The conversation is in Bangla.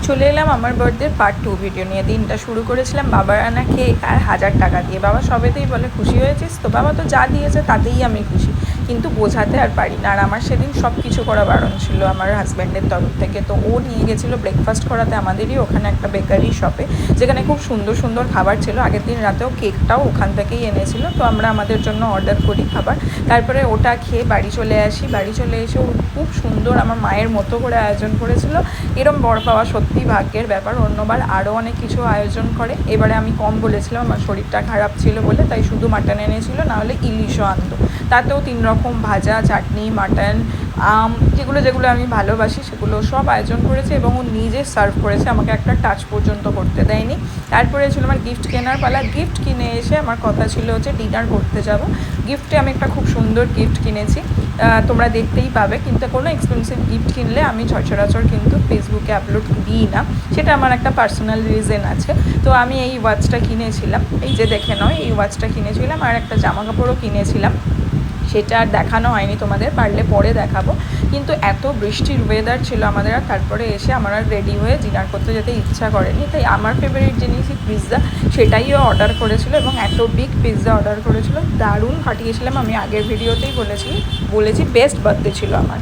চলে এলাম আমার বার্থডে পার্ট 2 ভিডিও নিয়ে। দিনটা শুরু করেছিলাম বাবার আনা কেক আর 1000 টাকা দিয়ে। বাবা সবেতেই বলে খুশি হয়েছিস তো? বাবা তো যা দিয়েছে তাতেই আমি খুশি, কিন্তু বোঝাতে আর পারি না। আর আমার সেদিন সব কিছু করা বারণ ছিল আমার হাজব্যান্ডের তরফ থেকে। তো ও নিয়ে গেছিলো ব্রেকফাস্ট করাতে আমাদেরই ওখানে একটা বেকারি শপে, যেখানে খুব সুন্দর সুন্দর খাবার ছিল। আগের দিন রাতেও কেকটাও ওখান থেকেই এনেছিল। তো আমরা আমাদের জন্য অর্ডার করি খাবার, তারপরে ওটা খেয়ে বাড়ি চলে আসি। বাড়ি চলে এসেও খুব সুন্দর আমার মায়ের মতো করে আয়োজন করেছিল। এরম বর পাওয়া সত্যি ভাগ্যের ব্যাপার। অন্যবার আরও অনেক কিছু আয়োজন করে, এবারে আমি কম বলেছিলাম আমার শরীরটা খারাপ ছিল বলে, তাই শুধু মাটন এনেছিল, নাহলে ইলিশও আনতো। তাতেও 3 রকম ভাজা, চাটনি, মাটন, আম, যেগুলো যেগুলো আমি ভালোবাসি সেগুলো সব আয়োজন করেছে। এবং ও নিজে সার্ভ করেছে, আমাকে একটা টাচ পর্যন্ত করতে দেয়নি। তারপরে ছিল আমার গিফট কেনার পালা। গিফট কিনে এসে আমার কথা ছিল হচ্ছে ডিনার করতে যাব। গিফটে আমি একটা খুব সুন্দর গিফট কিনেছি, তোমরা দেখতেই পাবে। কিন্তু কোনো এক্সপেন্সিভ গিফট কিনলে আমি সচরাচর কিন্তু ফেসবুকে আপলোড দিই না, সেটা আমার একটা পার্সোনাল রিজন আছে। তো আমি এই ওয়াচটা কিনেছিলাম, এই যে দেখে নয়, এই ওয়াচটা কিনেছিলাম। আর একটা জামা কাপড়ও কিনেছিলাম, সেটা আর দেখানো হয়নি তোমাদের, পারলে পরে দেখাবো। কিন্তু এত বৃষ্টির ওয়েদার ছিল আমাদের, আর তারপরে এসে আমার আর রেডি হয়ে ডিনার করতে যেতে ইচ্ছা করেনি। তাই আমার ফেভারিট জিনিসই পিৎজা, সেটাইও অর্ডার করেছিল। এবং এত বিগ পিৎজা অর্ডার করেছিল, দারুণ ফাটিয়েছিলাম। আমি আগের ভিডিওতেই বলেছি বেস্ট বার্থডে ছিল আমার।